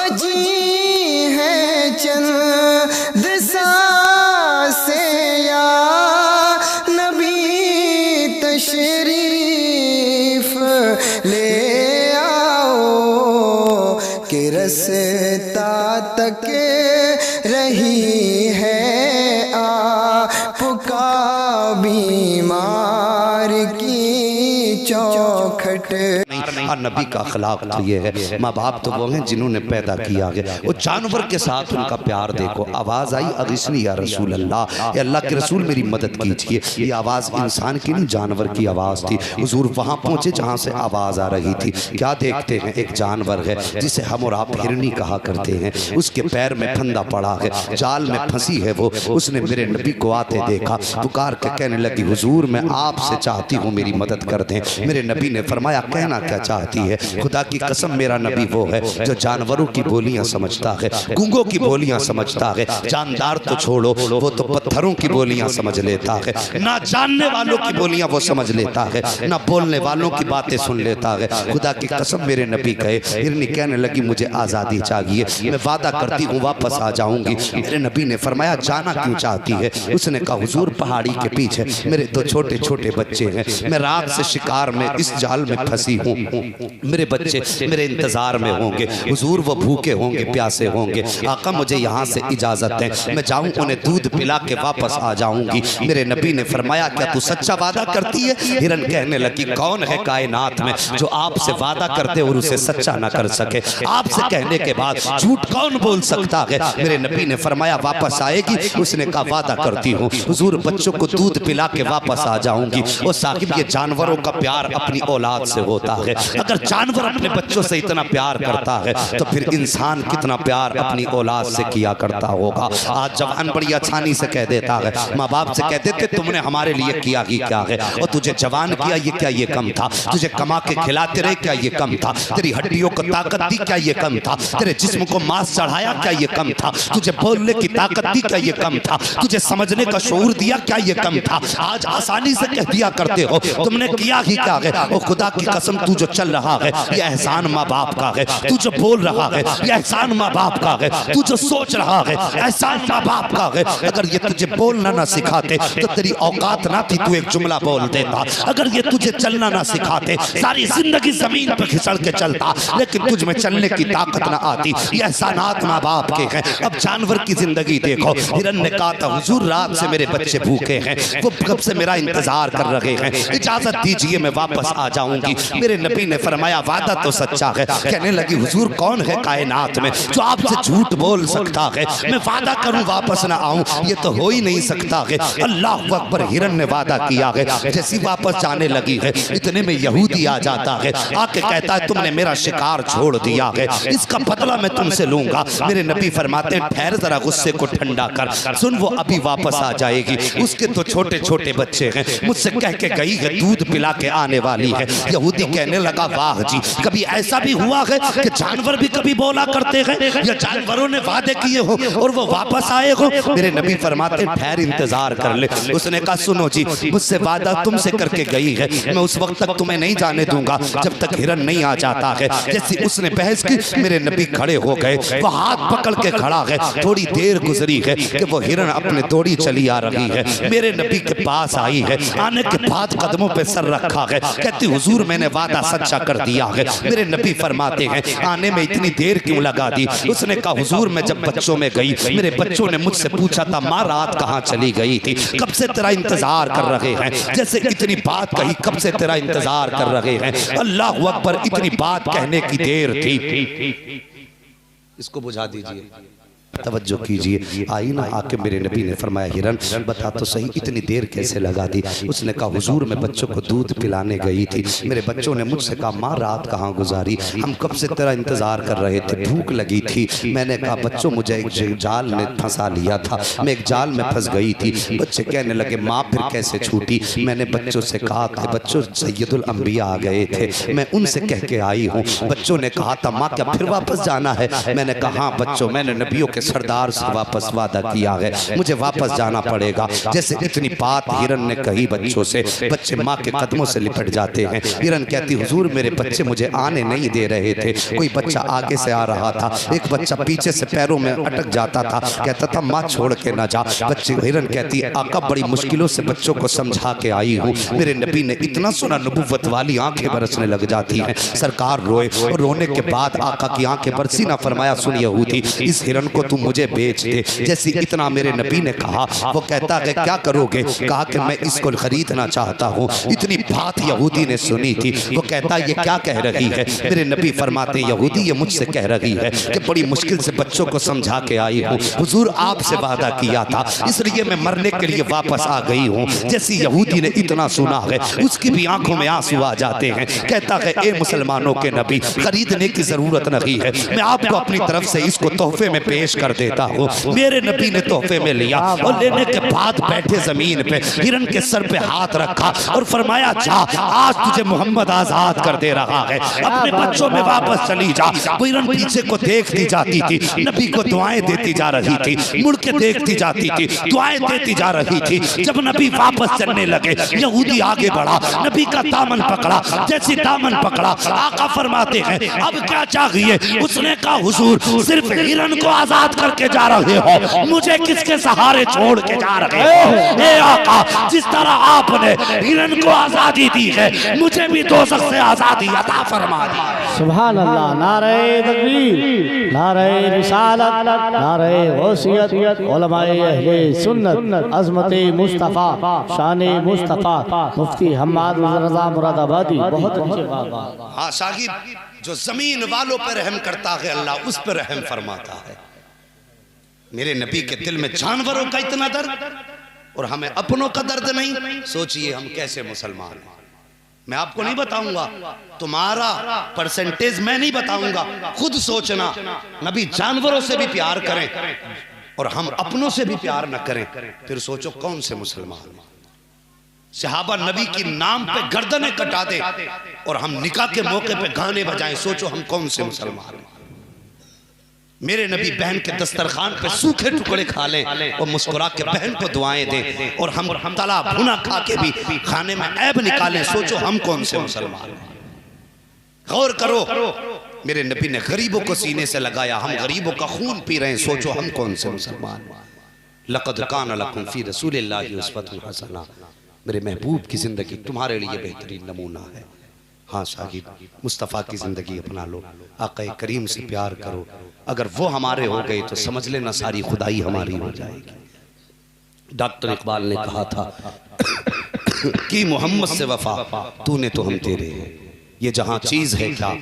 बजी है चंद सांसे या नबी तशरीफ ले आओ कि रस्ता तक रही है आपका बीमार की चौखट। और नबी का अखलाक तो ये है, माँ बाप तो वो हैं जिन्होंने पैदा किया है, वो जानवर के साथ उनका प्यार देखो। आवाज़ आई अगिस्नी या रसूल अल्लाह, अल्लाह के रसूल मेरी मदद कीजिए। ये आवाज़ इंसान की नहीं जानवर की आवाज़ थी। हुजूर वहाँ पहुँचे जहाँ से आवाज़ आ रही थी। क्या देखते हैं, एक जानवर है जिसे हम और आप हिरनी कहा करते हैं, उसके पैर में फंदा पड़ा है, जाल में फंसी है वो। उसने मेरे नबी को आते देखा, पुकार के कहने लगी हुजूर मैं आपसे चाहती हूँ मेरी मदद कर दें। मेरे नबी ने फरमाया कहना क्या चाहती है? खुदा की कसम मेरा नबी वो है जो जानवरों की बोलियां समझता है, गूंगों की बोलियां समझता है। जानदार तो छोड़ो, वो तो पत्थरों की बोलियां समझ लेता है। ना जानने वालों की बोलियां वो समझ लेता है, ना बोलने वालों की बातें सुन लेता है। खुदा की कसम मेरे नबी कहे। हिरनी कहने लगी मुझे आज़ादी चाहिए, मैं वादा करती हूँ वापस आ जाऊंगी। मेरे नबी ने फरमाया जाना क्यों चाहती है? उसने कहा हुजूर पहाड़ी के पीछे मेरे दो छोटे छोटे बच्चे हैं, मैं रात से शिकार में इस जाल में फंसी हूँ, मेरे बच्चे मेरे इंतजार में होंगे, हुजूर वो भूखे होंगे प्यासे होंगे। आका मुझे यहाँ से इजाजत है, मैं जाऊँ उन्हें दूध पिला के वापस आ जाऊंगी। मेरे नबी ने फरमाया क्या तू सच्चा वादा करती है? हिरन कहने लगी कौन है कायनात में जो आपसे वादा करते और उसे सच्चा ना कर सके? आपसे कहने के बाद झूठ कौन बोल सकता है? मेरे नबी ने फरमाया वापस आएगी। उसने कहा वादा करती हूँ हुजूर बच्चों को दूध पिला के वापस आ जाऊंगी। और साहिब ये जानवरों का प्यार अपनी औलाद से होता है। अगर जानवर अपने बच्चों से इतना प्यार करता है तो फिर इंसान कितना प्यार अपनी औलाद से किया करता होगा। आज जवान बड़ी आसानी से कह देता है, माँ बाप से कहते थे तुमने हमारे लिए किया ही क्या है, और तुझे जवान किया ये क्या ये कम था, तुझे कमा के खिलाते रहे क्या ये कम था, तेरी हड्डियों को ताकत दी क्या ये कम था, तेरे जिस्म को मांस चढ़ाया क्या ये कम था, तुझे बोलने की ताकत दी क्या ये कम था, तुझे समझने का शऊर दिया क्या ये कम था। आज आसानी से कह दिया करते हो तुमने किया ही क्या है। और खुदा की कसम तू जो चल रहा है ये एहसान माँ बाप का है, तू जो बोल रहा है ये एहसान माँ बाप का है, तू जो सोच रहा है एहसान माँ बाप का है। अगर ये तुझे बोलना ना सिखाते तो तेरी औकात ना थी तू एक जुमला बोल देता। अगर ये तुझे चलना ना सिखाते सारी जिंदगी जमीन पर खिसड़ के चलता, लेकिन तुझ में चलने की ताकत ना आती। ये एहसानात माँ बाप के हैं। अब जानवर की जिंदगी देखो। हिरन ने कहा था हुजूर रात से मेरे बच्चे भूखे हैं, वो कब से मेरा इंतजार कर रहे हैं, इजाजत दीजिए मैं वापस आ जाऊंगी। मेरे नबी ने फरमाया वादा तो सच्चा है। कहने लगी हुजूर कौन है कायनात में जो आपसे झूठ बोल सकता है? मैं वादा करूं वापस ना आऊं, ये तो हो ही नहीं सकता है। अल्लाह अकबर। हिरन ने वादा किया है। जैसी वापस जाने लगी है इतने में यहूदी आ जाता है, आके कहता है तुमने मेरा शिकार छोड़ दिया है, इसका बदला मैं तुमसे लूंगा। मेरे नबी फरमाते हैं ठहर जरा गुस्से को ठंडा कर, सुन वो अभी वापस आ जाएगी। उसके तो छोटे छोटे बच्चे हैं, मुझसे कह के गई है दूध पिला के आने वाली है। यहूदी कहने लगा वाह जी, कभी ऐसा भी हुआ है कि जानवर भी कभी बोला करते हैं या जानवरों ने वादे किए हो और वो वापस आए हो? मेरे नबी फरमाते ठहर इंतजार कर ले। उसने कहा सुनो जी मुझसे वादा तुमसे करके गई है, मैं उस वक्त तक तुम्हें नहीं जाने दूंगा जब तक हिरन नहीं आ जाता है। जैसे उसने बहस की मेरे नबी खड़े हो गए, वो हाथ पकड़ के खड़ा है। थोड़ी देर गुजरी है कि वो हिरन अपने दौड़ी चली आ रही है, मेरे नबी के पास आई है। आने के बाद कदमों पे सर रखा है, कहती हुजूर मैंने वादा सच्चा कर दिया है। मेरे नबी फरमाते हैं आने में इतनी देर क्यों लगा दी? उसने कहा हुजूर मैं जब बच्चों में गई मेरे बच्चों ने मुझसे पूछा था माँ रात कहाँ चली गई थी, कब से तेरा इंतजार कर रहे हैं। जैसे इतनी बात कही कब से तेरा इंतजार कर रहे हैं। अल्लाह अकबर। इतनी बात कहने की देर थी। इसको बुझा दीजिए, तवज्जो कीजिए। आई ना आके मेरे नबी ने फरमाया हिरन बता तो सही इतनी देर कैसे लगा दी? उसने कहा हुजूर मैं बच्चों को दूध पिलाने गई थी, मेरे बच्चों ने मुझसे कहा माँ रात कहाँ गुजारी, हम कब से तेरा इंतजार कर रहे थे, भूख लगी थी। मैंने कहा बच्चों मुझे एक जाल ने फंसा लिया था, मैं एक जाल में फंस गई थी। बच्चे कहने लगे माँ फिर कैसे छूटी? मैंने बच्चों से कहा कि बच्चों सैयदुल अंबिया आ गए थे, मैं उनसे कह के आई हूँ। बच्चों ने कहा था माँ क्या फिर वापस जाना है? मैंने कहा हाँ बच्चों मैंने नबियों के सरदार से वापस वादा किया है, मुझे वापस जाना पड़ेगा। जैसे इतनी बात हिरन ने कही बच्चों से, बच्चे माँ के कदमों से लिपट जाते हैं। हिरन कहती हुजूर मेरे बच्चे मुझे आने नहीं दे रहे थे, कोई बच्चा आगे से आ रहा था, एक बच्चा पीछे से पैरों में अटक जाता था, कहता था माँ छोड़ के ना जा। बच्चे हिरन कहती है आका बड़ी मुश्किलों से बच्चों को समझा के आई हूँ, मेरे नबी ने इतना सुना नबुव्वत वाली आंखें बरसने लग जाती हैं। सरकार रोए और रोने के बाद आका की आंखें बरसी ना। फरमाया सुन यहूदी, इस हिरन को तू मुझे बेच दे। जैसे इतना मेरे नबी ने कहा, वो कहता है क्या करोगे? कहा कि मैं इसको खरीदना चाहता हूँ। इतनी बात यहूदी ने सुनी थी। वो कहता ये क्या कह रही है? मेरे नबी फरमाते यहूदी ये मुझसे कह रही है कि बड़ी मुश्किल से बच्चों को समझा के आई हूँ, हुजूर आपसे वादा किया था, इसलिए मैं मरने के लिए वापस आ गई हूँ। जैसी यहूदी ने इतना सुना है, उसकी भी आंखों में आंसू आ जाते हैं। कहता है ए मुसलमानों के नबी, खरीदने की जरूरत नहीं है, मैं आपको अपनी तरफ से इसको तोहफे में पेश कर देता हूँ। मेरे नबी ने तोहफे में लिया और लेने के बाद बैठे जमीन पे हिरन के सर पे हाथ रखा और फरमाया जा, आज तुझे मोहम्मद आजाद कर दे रहा है, अपने बच्चों में वापस चली जा। वो हिरन पीछे को देखती जाती थी, नबी को दुआएं देती जा रही थी, मुड़ के देखती जाती थी, दुआएं देती जा रही थी। जब नबी वापस चलने लगे, यहूदी आगे बढ़ा, नबी का दामन पकड़ा। जैसी दामन पकड़ा, आका फरमाते हैं अब क्या चाहिए? उसने कहा हुजूर सिर्फ हिरन को आजाद करके जा रहे हो, मुझे किसके सहारे छोड़ के जा रहे हो? ए आका, जिस तरह आपने हिरन को आजादी दी है, मुझे भी दोज़ख से आजादी अता फरमा दी। सुभान अल्लाह। नारे तकबीर, नारे रिसालत, नारे गौसियत, उलमाए अहले सुन्नत, अज़मते मुस्तफ़ा, शाने मुस्तफ़ा, मुफ्ती हम्माद रज़ा मुरादाबादी। बहुत अच्छे बाबा। हाँ साहिब, जो जमीन वालों पर रहम करता है अल्लाह उस पर रहम फरमाता है। मेरे नबी के दिल में जानवरों का इतना दर्द और हमें अपनों का दर्द नहीं। सोचिए हम कैसे मुसलमान हैं। मैं आपको नहीं बताऊंगा, तुम्हारा परसेंटेज मैं नहीं बताऊंगा, खुद सोचना। नबी जानवरों से भी प्यार करें और हम अपनों से भी प्यार न करें, फिर सोचो कौन से मुसलमान। सहाबा नबी की नाम पे गर्दनें कटा दे और हम निकाह के मौके पे गाने बजाएं, सोचो हम कौन से मुसलमान। मेरे नबी बहन के दस्तरखान पे सूखे टुकड़े खा लें और मुस्कुरा के बहन को दुआएं दें और हम तला भुना खा के भी खाने में ऐब निकालें, सोचो हम कौन से मुसलमान। गौर करो, मेरे नबी ने गरीबों को सीने से लगाया, हम गरीबों का खून पी रहे हैं, सोचो हम कौन से मुसलमान। लक़द कान लकुम फ़ी रसूलिल्लाहि उस्वतुन हसना, मेरे महबूब की जिंदगी तुम्हारे लिए बेहतरीन नमूना है। हाँ साहिब, मुस्तफ़ा की ज़िंदगी अपना लो, आक़ा करीम से प्यार करो। अगर वो हमारे हो गए तो समझ लेना सारी खुदाई हमारी हो जाएगी। डॉक्टर इकबाल ने कहा था कि मोहम्मद से वफा, तूने तो हम तेरे हैं, ये जहाँ चीज़ है क्या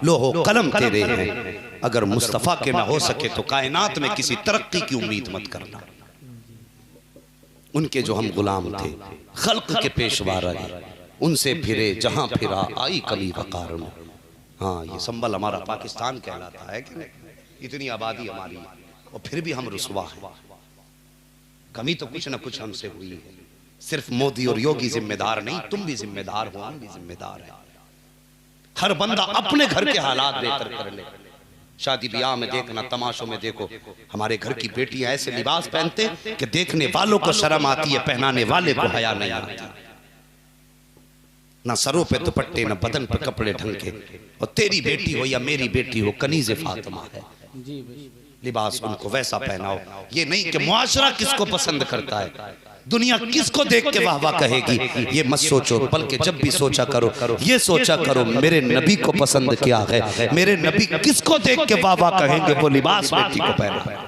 लोहो कलम तेरे हैं। अगर मुस्तफ़ा के ना हो सके तो कायनात में किसी तरक्की की उम्मीद मत करना। उनके जो हम गुलाम थे, खल्क के पेशवा रहे, उनसे फिरे जहां फिरा आई कली वकार में। हाँ, ये संबल हमारा पाकिस्तान कहलाता है कि नहीं? इतनी आबादी हमारी और फिर भी हम रुसवा हैं। कमी तो कुछ ना कुछ हमसे हुई है। सिर्फ मोदी और योगी जिम्मेदार नहीं, तुम भी जिम्मेदार हो, हम भी जिम्मेदार हैं। हर बंदा अपने घर के हालात बेहतर कर ले। शादी ब्याह में देखना, तमाशों में देखो, हमारे घर की बेटियां ऐसे लिबास पहनते कि देखने वालों को शर्म आती है, पहनाने वाले को हया नहीं आती। ना सरों पे दुपट्टे, ना बदन पे कपड़े ढंग के। और तेरी बेटी हो या मेरी बेटी हो, कनीज़े फातिमा है, लिबास उनको वैसा पहनाओ। ये नहीं कि मुआशरा किसको पसंद करता है, दुनिया किसको देख के वाह वाह कहेगी, ये मत सोचो। बल्कि जब भी सोचा करो, ये सोचा करो मेरे नबी को पसंद क्या है, मेरे नबी किसको देख के वाह वाह कहेंगे, वो लिबास बेटी को पहना।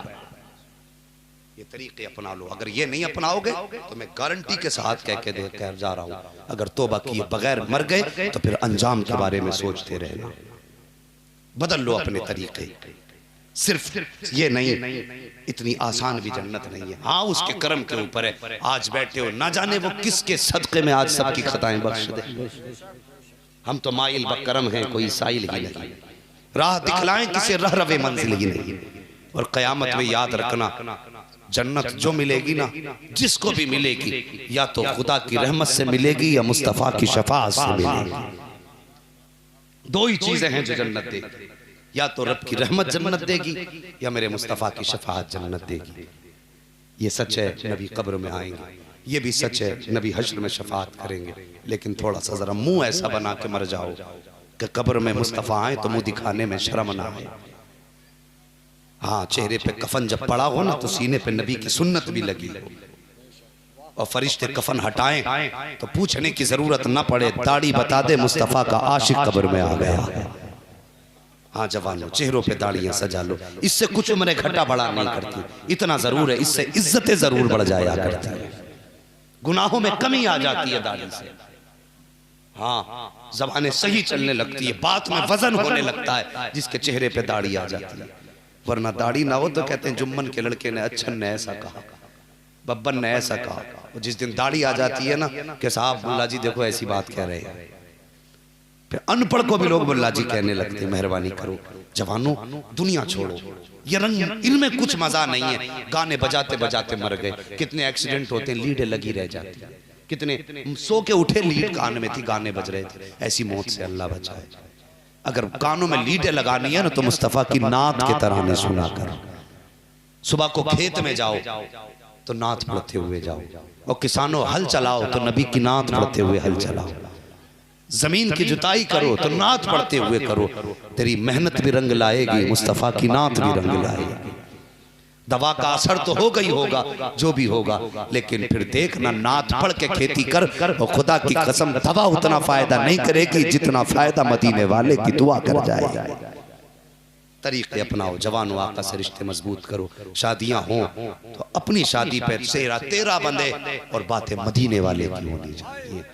ये तरीके अपना लो। अगर ये नहीं अपनाओगे तो मैं गारंटी के साथ कह जा रहा हूं, अगर तौबा किए बगैर मर गए तो फिर अंजाम के बारे में सोचते रहना। बदल लो अपने तरीके। सिर्फ ये नहीं, इतनी आसान भी जन्नत नहीं है। हाँ, उसके कर्म के ऊपर है। आज बैठे हो, ना जाने वो किसके सदक़े में आज सबकी खताएं बख्श दे। हम तो माइल बकरम हैं, कोई साइल ही नहीं। राह दिखलाएं किसे रह रवे मंजिल ही नहीं। और क़यामत में याद रखना, जन्नत जो मिलेगी ना, जिसको भी मिलेगी, या तो खुदा की रहमत से मिलेगी या मुस्तफ़ा की शफाअत से मिलेगी। दो ही चीजें हैं जो जन्नत देगी। या तो रब की रहमत जन्नत देगी या मेरे मुस्तफ़ा की शफाअत जन्नत देगी। ये सच है, नबी कब्र में आएंगे, ये भी सच है नबी हश्र में शफाअत करेंगे। लेकिन थोड़ा सा जरा मुंह ऐसा बना के मर जाओ कि कब्र में मुस्तफ़ा आए तो मुंह दिखाने में शर्म ना आए। हाँ, चेहरे पे कफन जब पड़ा हो ना तो सीने पे नबी की सुन्नत भी लगी हो, और फरिश्ते कफन हटाएं तो पूछने की जरूरत ना पड़े, दाढ़ी बता दे मुस्तफ़ा का आशिक कब्र में आ गया। हाँ जवानों, चेहरों पे दाढ़ियां सजा लो, इससे कुछ उम्रें घटा बढ़ा नहीं करती, इतना जरूर है इससे इज्जतें जरूर बढ़ जाया करती है, गुनाहों में कमी आ जाती है दाढ़ी से। हाँ, ज़बानें सही चलने लगती है, बात में वजन होने लगता है जिसके चेहरे पे दाढ़ी आ जाती है। वरना दाढ़ी ना हो तो कहते हैं जुम्मन के लड़के ने, अच्छन ने ऐसा कहा, बब्बन ने ऐसा कहा। जिस दिन दाढ़ी आ जाती है ना कि साहब मुल्ला जी देखो ऐसी बात कह रहे हैं, फिर अनपढ़ को भी लोग मुल्ला जी कहने लगते। मेहरबानी करो जवानों, दुनिया छोड़ो, ये रंग इनमें कुछ मजा नहीं है। गाने बजाते बजाते मर गए, कितने एक्सीडेंट होते, लीडें लगी रह जाती, कितने सो के उठे लीड कान में थी, गाने बज रहे थे। ऐसी मौत से अल्लाह बचाए। अगर कानों में लीडें लगानी है ना तो मुस्तफ़ा की नात के तराने सुना कर। सुबह को खेत में जाओ तो नात पढ़ते हुए जाओ, और किसानों हल चलाओ तो नबी की नात पढ़ते हुए हल चलाओ। जमीन की जुताई करो तो नात पढ़ते हुए करो, तेरी मेहनत भी रंग लाएगी, मुस्तफ़ा की नात भी रंग लाएगी। दवा का असर तो होगा ही होगा, जो भी होगा, लेकिन फिर देखना नात पढ़ के खेती कर, और खुदा की कसम दवा उतना फायदा नहीं करेगी जितना फायदा मदीने वाले की दुआ कर जाएगी। तरीके अपनाओ जवानों, आका से रिश्ते मजबूत करो। शादियां हों तो अपनी शादी पे सेरा तेरा बंधे और बातें मदीने वाले की होनी चाहिए।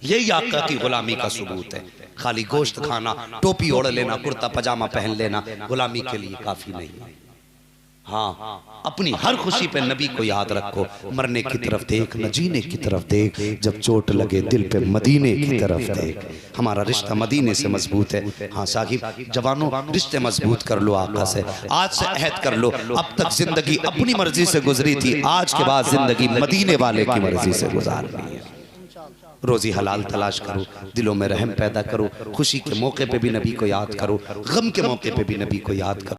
यही आका की गुलामी का सबूत है। खाली गोश्त खाना, टोपी ओढ़ लेना, कुर्ता पजामा पहन लेना गुलामी के लिए काफी नहीं है। हाँ, अपनी हर खुशी पे नबी को याद रखो। मरने की तरफ देख न जीने की तरफ देख, जब चोट लगे दिल पे मदीने की तरफ देख। हमारा रिश्ता मदीने से मजबूत है। हाँ साहिब जवानों, रिश्ते मजबूत कर लो आका से। आज से अहद कर लो, अब तक जिंदगी अपनी मर्जी से गुजरी थी, आज के बाद जिंदगी मदीने वाले की मर्जी से गुजारनी है। रोजी हलाल तलाश करो, दिलों में रहम पैदा करो, खुशी के मौके पे भी नबी को याद करो, गम के मौके पे भी नबी को याद करो।